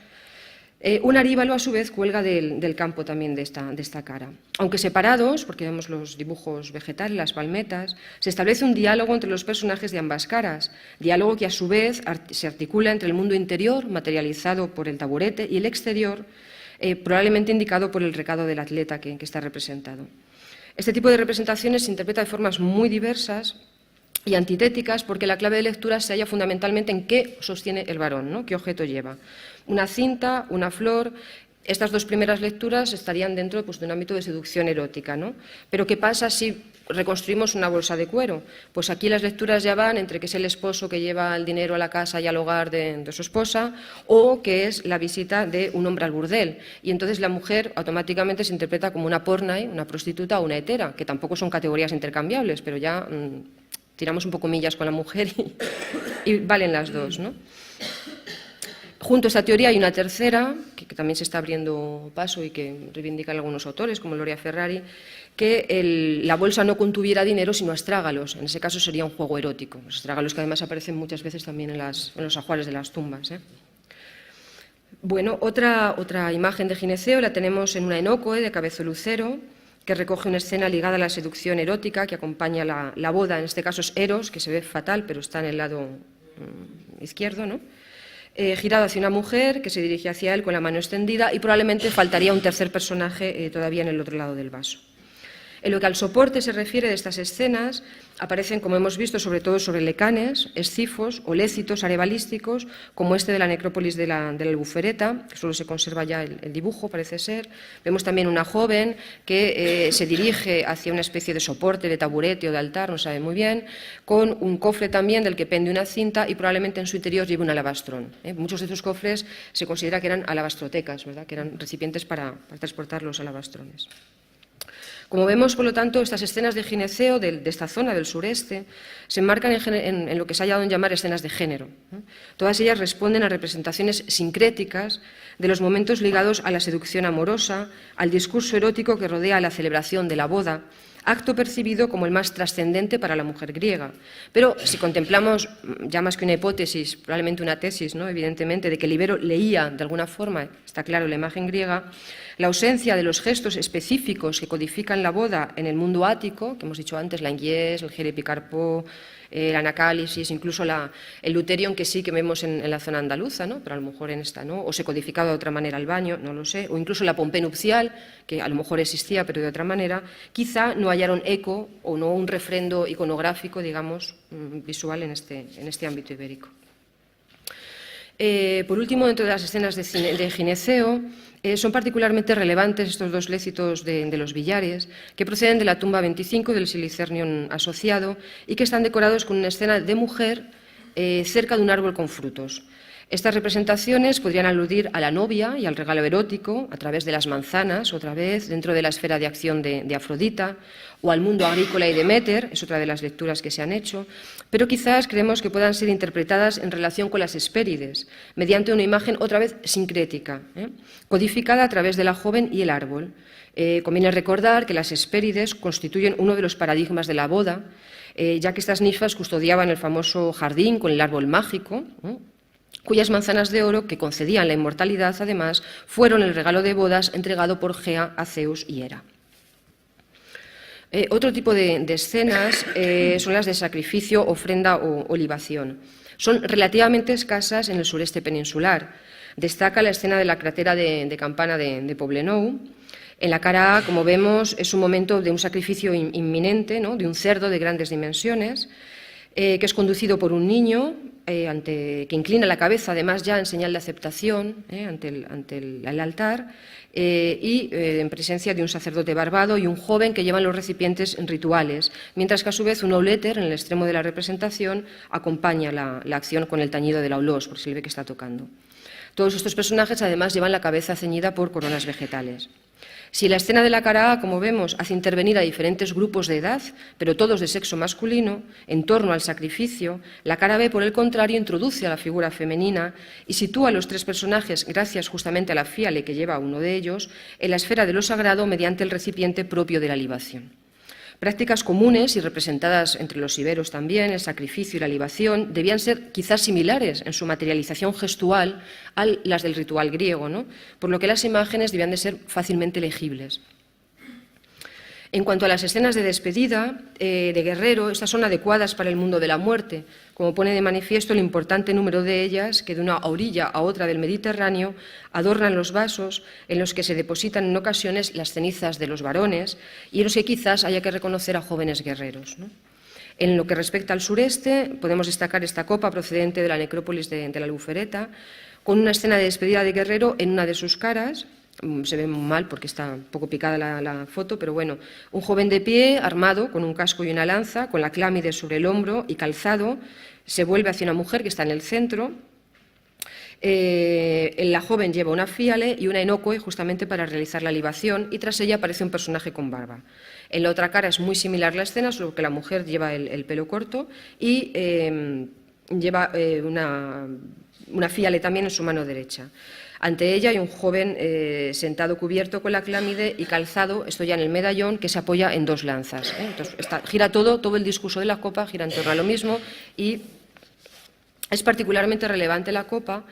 Un aríbalo, a su vez, cuelga del campo también de esta cara. Aunque separados, porque vemos los dibujos vegetales, las palmetas, se establece un diálogo entre los personajes de ambas caras, diálogo que a su vez se articula entre el mundo interior, materializado por el taburete, y el exterior, probablemente indicado por el recado del atleta que está representado. Este tipo de representaciones se interpreta de formas muy diversas y antitéticas, porque la clave de lectura se halla fundamentalmente en qué sostiene el varón, ¿no? Qué objeto lleva. Una cinta, una flor. Estas dos primeras lecturas estarían dentro, pues, de un ámbito de seducción erótica, ¿no? Pero ¿qué pasa si reconstruimos una bolsa de cuero? Pues aquí las lecturas ya van entre que es el esposo que lleva el dinero a la casa y al hogar de su esposa, o que es la visita de un hombre al burdel. Y entonces la mujer automáticamente se interpreta como una pornai, una prostituta o una hetera, que tampoco son categorías intercambiables, pero ya tiramos un poco millas con la mujer y valen las dos, ¿no? Junto a esta teoría hay una tercera, que también se está abriendo paso y que reivindican algunos autores, como Gloria Ferrari, que la bolsa no contuviera dinero sino astrágalos. En ese caso sería un juego erótico. Los astrágalos que además aparecen muchas veces también en los ajuares de las tumbas, ¿eh? Bueno, otra imagen de gineceo la tenemos en una enócoe de Cabezo Lucero, que recoge una escena ligada a la seducción erótica que acompaña la boda. En este caso es Eros, que se ve fatal, pero está en el lado izquierdo, ¿no? Girado hacia una mujer que se dirige hacia él con la mano extendida, y probablemente faltaría un tercer personaje todavía en el otro lado del vaso. En lo que al soporte se refiere de estas escenas, aparecen, como hemos visto, sobre todo sobre lecanes, escifos o lécitos arebalísticos, como este de la necrópolis de la Albufereta, que solo se conserva ya el dibujo, parece ser. Vemos también una joven que se dirige hacia una especie de soporte, de taburete o de altar, no sabe muy bien, con un cofre también del que pende una cinta y probablemente en su interior lleve un alabastrón. Muchos de estos cofres se considera que eran alabastrotecas, ¿verdad?, que eran recipientes para transportar los alabastrones. Como vemos, por lo tanto, estas escenas de gineceo de esta zona del sureste se enmarcan en lo que se ha llamado en llamar escenas de género. Todas ellas responden a representaciones sincréticas de los momentos ligados a la seducción amorosa, al discurso erótico que rodea la celebración de la boda, acto percibido como el más trascendente para la mujer griega. Pero si contemplamos, ya más que una hipótesis, probablemente una tesis, ¿no?, evidentemente, de que Libero leía de alguna forma, está claro, la imagen griega, la ausencia de los gestos específicos que codifican la boda en el mundo ático, que hemos dicho antes, la ingiés, el jerepicarpo, el anacálisis, incluso el luterion, que sí que vemos en la zona andaluza, ¿no?, pero a lo mejor en esta no, o se codificaba de otra manera el baño, no lo sé, o incluso la pompe nupcial, que a lo mejor existía pero de otra manera, quizá no hallaron eco o no un refrendo iconográfico, digamos, visual en este ámbito ibérico. Por último, dentro de las escenas de gineceo, son particularmente relevantes estos dos lécitos de los billares, que proceden de la tumba 25 del Silicernion asociado y que están decorados con una escena de mujer cerca de un árbol con frutos. Estas representaciones podrían aludir a la novia y al regalo erótico a través de las manzanas, otra vez, dentro de la esfera de acción de Afrodita, o al mundo agrícola y Deméter, es otra de las lecturas que se han hecho, pero quizás creemos que puedan ser interpretadas en relación con las Hespérides, mediante una imagen otra vez sincrética, codificada a través de la joven y el árbol. Conviene recordar que las Hespérides constituyen uno de los paradigmas de la boda, ya que estas ninfas custodiaban el famoso jardín con el árbol mágico, cuyas manzanas de oro, que concedían la inmortalidad, además, fueron el regalo de bodas entregado por Gea a Zeus y Hera. Otro tipo de escenas son las de sacrificio, ofrenda o libación. Son relativamente escasas en el sureste peninsular. Destaca la escena de la cratera de Campana de Poblenou. En la cara A, como vemos, es un momento de un sacrificio inminente, ¿no?, de un cerdo de grandes dimensiones. que es conducido por un niño que inclina la cabeza, además ya en señal de aceptación ante el altar, y en presencia de un sacerdote barbado y un joven que llevan los recipientes rituales, mientras que a su vez un auleter en el extremo de la representación acompaña la acción con el tañido del aulos, porque se le ve que está tocando. Todos estos personajes además llevan la cabeza ceñida por coronas vegetales. Si la escena de la cara A, como vemos, hace intervenir a diferentes grupos de edad, pero todos de sexo masculino, en torno al sacrificio, la cara B, por el contrario, introduce a la figura femenina y sitúa a los tres personajes, gracias justamente a la fíale que lleva a uno de ellos, en la esfera de lo sagrado mediante el recipiente propio de la libación. Prácticas comunes y representadas entre los iberos también, el sacrificio y la libación, debían ser quizás similares en su materialización gestual a las del ritual griego, ¿no? Por lo que las imágenes debían de ser fácilmente legibles. En cuanto a las escenas de despedida de guerrero, estas son adecuadas para el mundo de la muerte, como pone de manifiesto el importante número de ellas que de una orilla a otra del Mediterráneo adornan los vasos en los que se depositan en ocasiones las cenizas de los varones y en los que quizás haya que reconocer a jóvenes guerreros, ¿no? En lo que respecta al sureste, podemos destacar esta copa procedente de la necrópolis de la Albufereta, con una escena de despedida de guerrero en una de sus caras. Se ve muy mal porque está un poco picada la foto, pero bueno, un joven de pie, armado, con un casco y una lanza, con la clámide sobre el hombro y calzado, se vuelve hacia una mujer que está en el centro. La joven lleva una fíale y una enocoe justamente para realizar la libación y tras ella aparece un personaje con barba. En la otra cara es muy similar la escena, solo que la mujer lleva el pelo corto y lleva una fíale también en su mano derecha. Ante ella hay un joven sentado cubierto con la clámide y calzado, esto ya en el medallón, que se apoya en dos lanzas. Entonces, gira todo el discurso de la copa gira en torno a lo mismo y es particularmente relevante la copa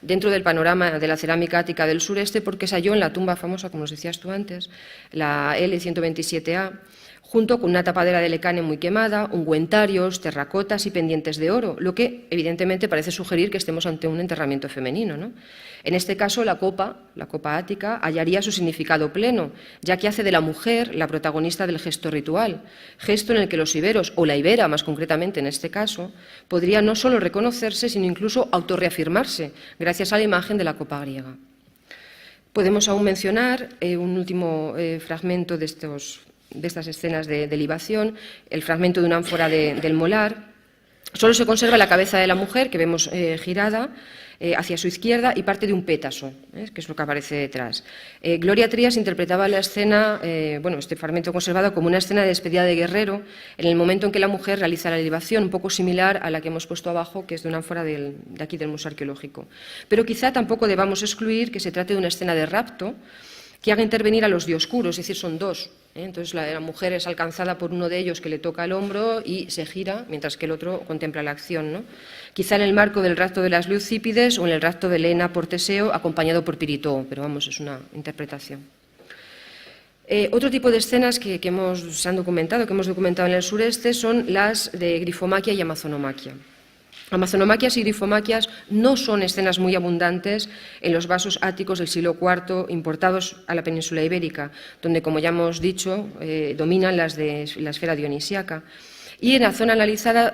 dentro del panorama de la cerámica ática del sureste porque se halló en la tumba famosa, como nos decías tú antes, la L127A, junto con una tapadera de lecane muy quemada, ungüentarios, terracotas y pendientes de oro, lo que evidentemente parece sugerir que estemos ante un enterramiento femenino, ¿no? En este caso, la copa ática, hallaría su significado pleno, ya que hace de la mujer la protagonista del gesto ritual, gesto en el que los iberos, o la ibera más concretamente en este caso, podrían no solo reconocerse, sino incluso autorreafirmarse, gracias a la imagen de la copa griega. Podemos aún mencionar un último fragmento de estas escenas de libación, el fragmento de una ánfora del molar. Solo se conserva la cabeza de la mujer, que vemos girada hacia su izquierda, y parte de un pétaso, que es lo que aparece detrás. Gloria Trías interpretaba la escena, este fragmento conservado, como una escena de despedida de guerrero, en el momento en que la mujer realiza la libación, un poco similar a la que hemos puesto abajo, que es de una ánfora de aquí del Museo Arqueológico. Pero quizá tampoco debamos excluir que se trate de una escena de rapto, que haga intervenir a los dioscuros, es decir, son dos. Entonces la mujer es alcanzada por uno de ellos que le toca el hombro y se gira, mientras que el otro contempla la acción, ¿no? Quizá en el marco del rapto de las Leucípides o en el rapto de Helena por Teseo, acompañado por Piritoo, pero vamos, es una interpretación. Otro tipo de escenas que hemos documentado en el sureste son las de grifomaquia y amazonomaquia. Amazonomaquias y grifomaquias no son escenas muy abundantes en los vasos áticos del siglo IV importados a la península ibérica, donde, como ya hemos dicho, dominan las de la esfera dionisíaca. Y en la zona analizada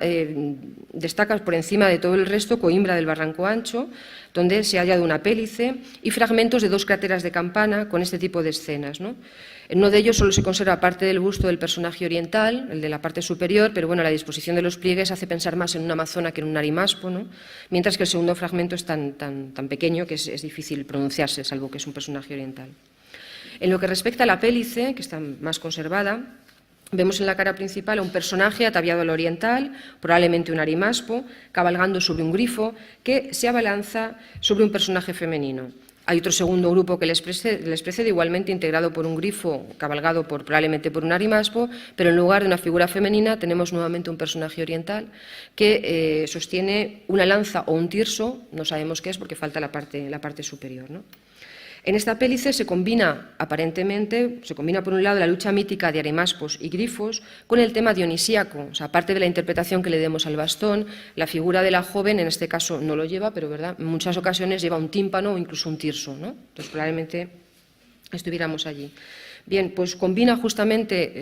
destaca por encima de todo el resto Coimbra del Barranco Ancho, donde se ha hallado una pélice y fragmentos de dos cráteras de campana con este tipo de escenas, ¿no? En uno de ellos solo se conserva parte del busto del personaje oriental, el de la parte superior, pero bueno, la disposición de los pliegues hace pensar más en una amazona que en un arimaspo, ¿no? Mientras que el segundo fragmento es tan pequeño que es difícil pronunciarse, salvo que es un personaje oriental. En lo que respecta a la pélice, que está más conservada, vemos en la cara principal a un personaje ataviado al oriental, probablemente un arimaspo, cabalgando sobre un grifo que se abalanza sobre un personaje femenino. Hay otro segundo grupo que les precede, igualmente integrado por un grifo, cabalgado probablemente por un arimaspo, pero en lugar de una figura femenina tenemos nuevamente un personaje oriental que sostiene una lanza o un tirso, no sabemos qué es porque falta la parte superior, ¿no? En esta pélice se combina por un lado la lucha mítica de arimaspos y grifos con el tema dionisíaco, o sea, aparte de la interpretación que le demos al bastón, la figura de la joven en este caso no lo lleva, pero ¿verdad? En muchas ocasiones lleva un tímpano o incluso un tirso, ¿no? Entonces probablemente estuviéramos allí. Bien, pues combina justamente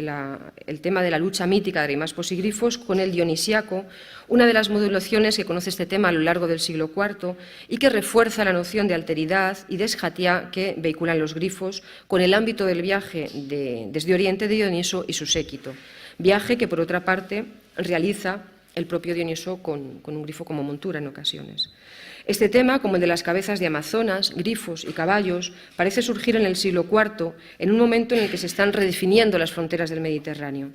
el tema de la lucha mítica de Arimaspos y Grifos con el dionisíaco, una de las modulaciones que conoce este tema a lo largo del siglo IV y que refuerza la noción de alteridad y de esjatía que vehiculan los grifos con el ámbito del viaje desde Oriente de Dioniso y su séquito. Viaje que, por otra parte, realiza el propio Dioniso con un grifo como montura en ocasiones. Este tema, como el de las cabezas de amazonas, grifos y caballos, parece surgir en el siglo IV, en un momento en el que se están redefiniendo las fronteras del Mediterráneo.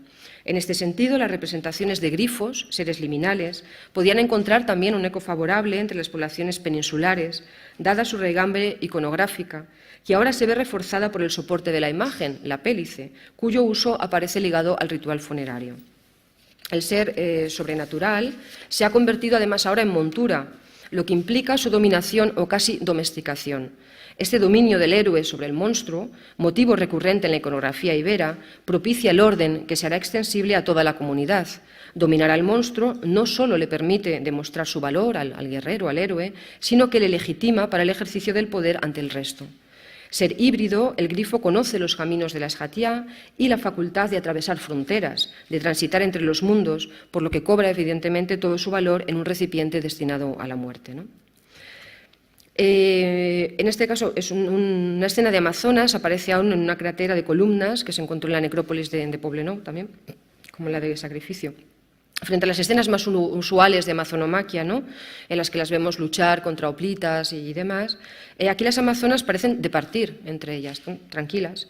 En este sentido, las representaciones de grifos, seres liminales, podían encontrar también un eco favorable entre las poblaciones peninsulares, dada su raigambre iconográfica, que ahora se ve reforzada por el soporte de la imagen, la pélice, cuyo uso aparece ligado al ritual funerario. El ser sobrenatural se ha convertido además ahora en montura, lo que implica su dominación o casi domesticación. Este dominio del héroe sobre el monstruo, motivo recurrente en la iconografía ibera, propicia el orden que será extensible a toda la comunidad. Dominar al monstruo no solo le permite demostrar su valor al guerrero, al héroe, sino que le legitima para el ejercicio del poder ante el resto. Ser híbrido, el grifo conoce los caminos de la esjatía y la facultad de atravesar fronteras, de transitar entre los mundos, por lo que cobra evidentemente todo su valor en un recipiente destinado a la muerte, ¿no? En este caso es una escena de Amazonas, aparece aún en una cratera de columnas que se encontró en la necrópolis de Poblenou también, como la de sacrificio. Frente a las escenas más usuales de amazonomaquia, ¿no?, en las que las vemos luchar contra hoplitas y demás, aquí las amazonas parecen departir entre ellas, tranquilas,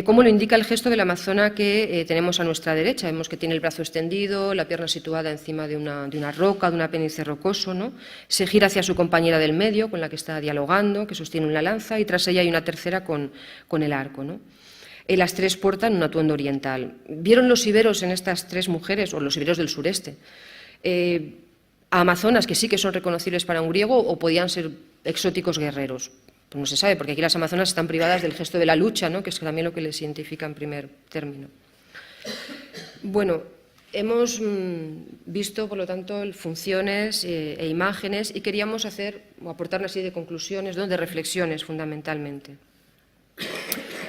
como lo indica el gesto de la amazona que tenemos a nuestra derecha. Vemos que tiene el brazo extendido, la pierna situada encima de una roca, de un apéndice rocoso, ¿no? Se gira hacia su compañera del medio, con la que está dialogando, que sostiene una lanza, y tras ella hay una tercera con el arco, ¿no? Las tres portan un atuendo oriental. ¿Vieron los iberos en estas tres mujeres, o los iberos del sureste, a amazonas que sí que son reconocibles para un griego o podían ser exóticos guerreros? Pues no se sabe, porque aquí las amazonas están privadas del gesto de la lucha, ¿no?, que es también lo que les identifica en primer término. Bueno, hemos visto, por lo tanto, funciones e imágenes y queríamos aportar una serie de conclusiones, ¿no?, de reflexiones fundamentalmente.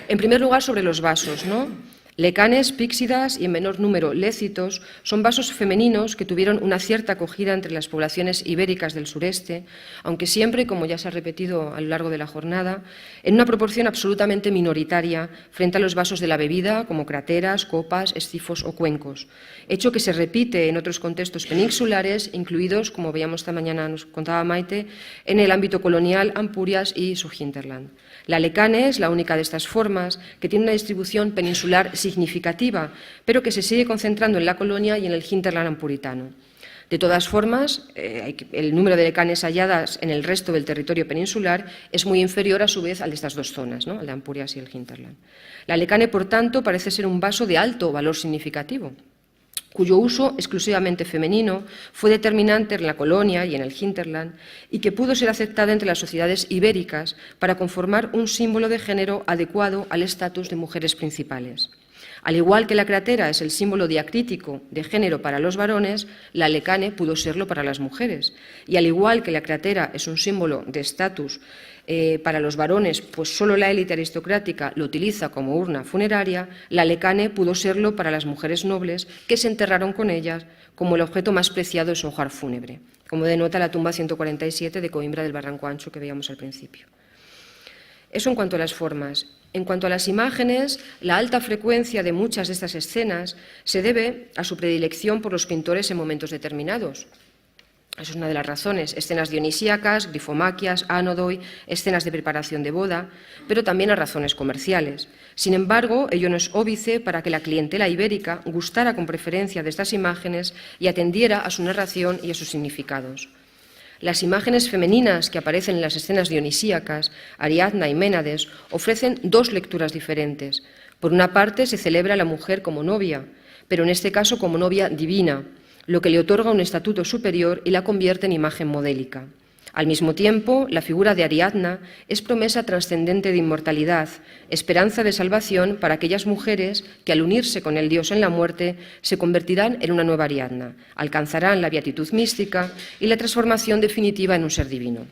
En primer lugar, sobre los vasos, ¿no? Lecanes, píxidas y en menor número lécitos son vasos femeninos que tuvieron una cierta acogida entre las poblaciones ibéricas del sureste, aunque siempre, como ya se ha repetido a lo largo de la jornada, en una proporción absolutamente minoritaria frente a los vasos de la bebida, como crateras, copas, estifos o cuencos, hecho que se repite en otros contextos peninsulares, incluidos, como veíamos esta mañana, nos contaba Maite, en el ámbito colonial, Ampurias y su hinterland. La lecane es la única de estas formas que tiene una distribución peninsular significativa, pero que se sigue concentrando en la colonia y en el hinterland ampuritano. De todas formas, el número de lecanes halladas en el resto del territorio peninsular es muy inferior a su vez al de estas dos zonas, ¿no?, al de Ampurias y el hinterland. La lecane, por tanto, parece ser un vaso de alto valor significativo, cuyo uso exclusivamente femenino fue determinante en la colonia y en el hinterland y que pudo ser aceptada entre las sociedades ibéricas para conformar un símbolo de género adecuado al estatus de mujeres principales. Al igual que la cratera es el símbolo diacrítico de género para los varones, la lecane pudo serlo para las mujeres. Y al igual que la cratera es un símbolo de estatus para los varones, pues solo la élite aristocrática lo utiliza como urna funeraria, la lecane pudo serlo para las mujeres nobles que se enterraron con ellas como el objeto más preciado de su hogar fúnebre, como denota la tumba 147 de Coimbra del Barranco Ancho que veíamos al principio. Eso en cuanto a las formas. En cuanto a las imágenes, la alta frecuencia de muchas de estas escenas se debe a su predilección por los pintores en momentos determinados. Esa es una de las razones. Escenas dionisíacas, grifomaquias, anodoi, escenas de preparación de boda, pero también a razones comerciales. Sin embargo, ello no es óbice para que la clientela ibérica gustara con preferencia de estas imágenes y atendiera a su narración y a sus significados. Las imágenes femeninas que aparecen en las escenas dionisíacas, Ariadna y Ménades, ofrecen dos lecturas diferentes. Por una parte, se celebra a la mujer como novia, pero en este caso como novia divina, lo que le otorga un estatuto superior y la convierte en imagen modélica. Al mismo tiempo, la figura de Ariadna es promesa trascendente de inmortalidad, esperanza de salvación para aquellas mujeres que al unirse con el Dios en la muerte se convertirán en una nueva Ariadna, alcanzarán la beatitud mística y la transformación definitiva en un ser divino.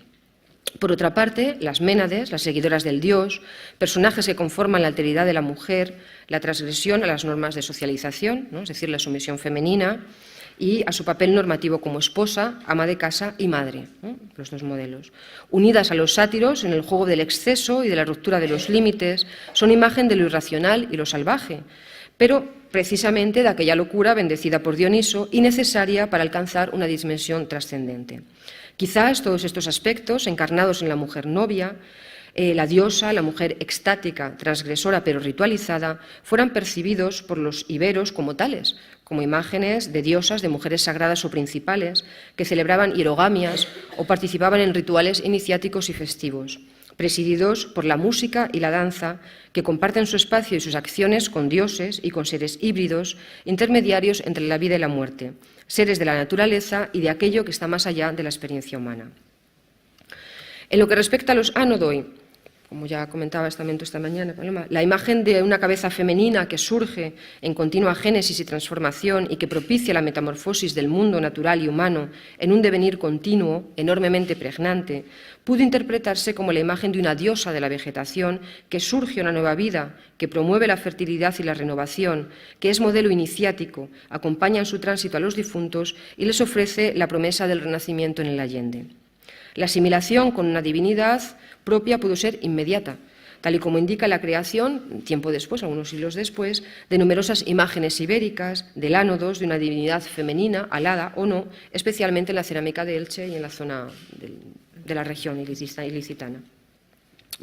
Por otra parte, las ménades, las seguidoras del dios, personajes que conforman la alteridad de la mujer, la transgresión a las normas de socialización, ¿no? Es decir, la sumisión femenina, y a su papel normativo como esposa, ama de casa y madre, ¿no? Los dos modelos. Unidas a los sátiros en el juego del exceso y de la ruptura de los límites, son imagen de lo irracional y lo salvaje, pero precisamente de aquella locura bendecida por Dioniso y necesaria para alcanzar una dimensión trascendente. Quizás todos estos aspectos, encarnados en la mujer novia, la diosa, la mujer extática, transgresora pero ritualizada, fueran percibidos por los iberos como tales, como imágenes de diosas, de mujeres sagradas o principales, que celebraban hierogamias o participaban en rituales iniciáticos y festivos, presididos por la música y la danza, que comparten su espacio y sus acciones con dioses y con seres híbridos, intermediarios entre la vida y la muerte, seres de la naturaleza y de aquello que está más allá de la experiencia humana. En lo que respecta a los Anodoi, como ya comentaba esta mañana, Paloma, la imagen de una cabeza femenina que surge en continua génesis y transformación y que propicia la metamorfosis del mundo natural y humano en un devenir continuo, enormemente pregnante, pudo interpretarse como la imagen de una diosa de la vegetación que surge una nueva vida, que promueve la fertilidad y la renovación, que es modelo iniciático, acompaña en su tránsito a los difuntos y les ofrece la promesa del renacimiento en el Allende. La asimilación con una divinidad propia pudo ser inmediata, tal y como indica la creación, tiempo después, algunos siglos después, de numerosas imágenes ibéricas, de lánodos, de una divinidad femenina, alada o no, especialmente en la cerámica de Elche y en la zona de la región ilicitana.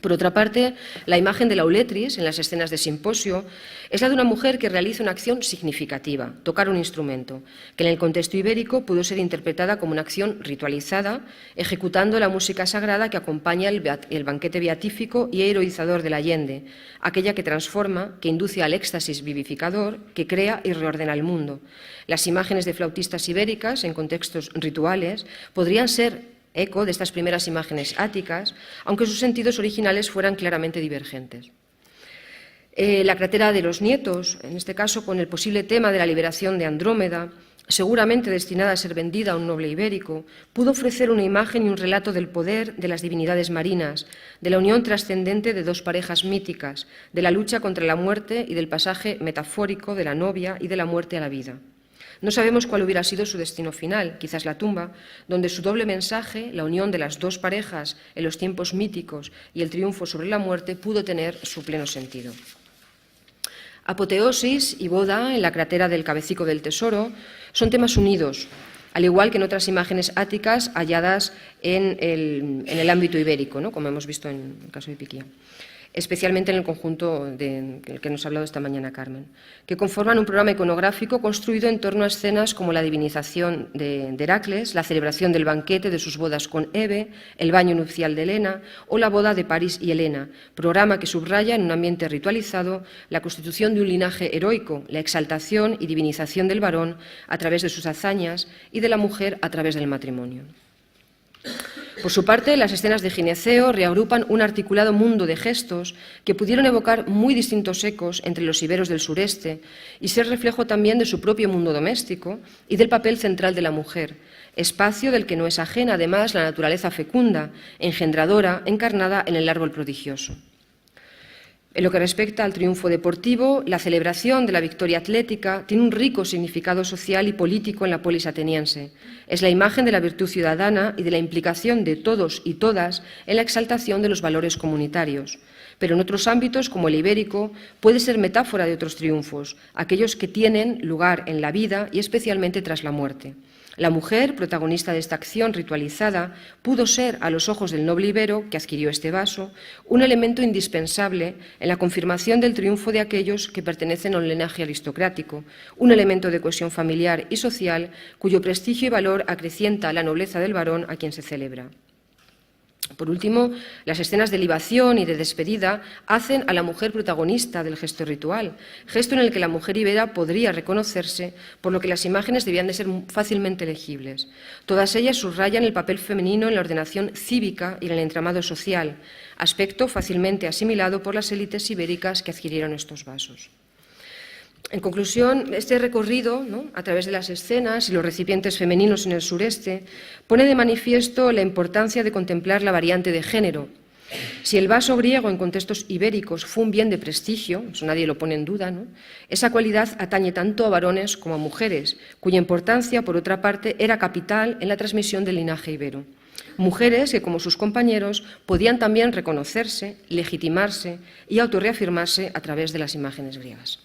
Por otra parte, la imagen de la Auletris en las escenas de simposio es la de una mujer que realiza una acción significativa, tocar un instrumento, que en el contexto ibérico pudo ser interpretada como una acción ritualizada, ejecutando la música sagrada que acompaña el banquete beatífico y heroizador del Allende, aquella que transforma, que induce al éxtasis vivificador, que crea y reordena el mundo. Las imágenes de flautistas ibéricas en contextos rituales podrían ser eco de estas primeras imágenes áticas, aunque sus sentidos originales fueran claramente divergentes. La crátera de los nietos, en este caso con el posible tema de la liberación de Andrómeda, seguramente destinada a ser vendida a un noble ibérico, pudo ofrecer una imagen y un relato del poder de las divinidades marinas, de la unión trascendente de dos parejas míticas, de la lucha contra la muerte y del pasaje metafórico de la novia y de la muerte a la vida. No sabemos cuál hubiera sido su destino final, quizás la tumba, donde su doble mensaje, la unión de las dos parejas en los tiempos míticos y el triunfo sobre la muerte, pudo tener su pleno sentido. Apoteosis y boda en la crátera del Cabecico del Tesoro son temas unidos, al igual que en otras imágenes áticas halladas en el ámbito ibérico, ¿no? Como hemos visto en el caso de Piquía, especialmente en el conjunto del que nos ha hablado esta mañana Carmen, que conforman un programa iconográfico construido en torno a escenas como la divinización de Heracles, la celebración del banquete de sus bodas con Hebe, el baño nupcial de Helena o la boda de París y Helena, programa que subraya en un ambiente ritualizado la constitución de un linaje heroico, la exaltación y divinización del varón a través de sus hazañas y de la mujer a través del matrimonio. Por su parte, las escenas de gineceo reagrupan un articulado mundo de gestos que pudieron evocar muy distintos ecos entre los iberos del sureste y ser reflejo también de su propio mundo doméstico y del papel central de la mujer, espacio del que no es ajena además la naturaleza fecunda, engendradora, encarnada en el árbol prodigioso. En lo que respecta al triunfo deportivo, la celebración de la victoria atlética tiene un rico significado social y político en la polis ateniense. Es la imagen de la virtud ciudadana y de la implicación de todos y todas en la exaltación de los valores comunitarios. Pero en otros ámbitos, como el ibérico, puede ser metáfora de otros triunfos, aquellos que tienen lugar en la vida y especialmente tras la muerte. La mujer, protagonista de esta acción ritualizada, pudo ser, a los ojos del noble ibero que adquirió este vaso, un elemento indispensable en la confirmación del triunfo de aquellos que pertenecen a un linaje aristocrático, un elemento de cohesión familiar y social cuyo prestigio y valor acrecienta la nobleza del varón a quien se celebra. Por último, las escenas de libación y de despedida hacen a la mujer protagonista del gesto ritual, gesto en el que la mujer ibera podría reconocerse, por lo que las imágenes debían de ser fácilmente legibles. Todas ellas subrayan el papel femenino en la ordenación cívica y en el entramado social, aspecto fácilmente asimilado por las élites ibéricas que adquirieron estos vasos. En conclusión, este recorrido, ¿no?, a través de las escenas y los recipientes femeninos en el sureste, pone de manifiesto la importancia de contemplar la variante de género. Si el vaso griego en contextos ibéricos fue un bien de prestigio, eso nadie lo pone en duda, ¿no?, esa cualidad atañe tanto a varones como a mujeres, cuya importancia, por otra parte, era capital en la transmisión del linaje ibero. Mujeres que, como sus compañeros, podían también reconocerse, legitimarse y autorreafirmarse a través de las imágenes griegas.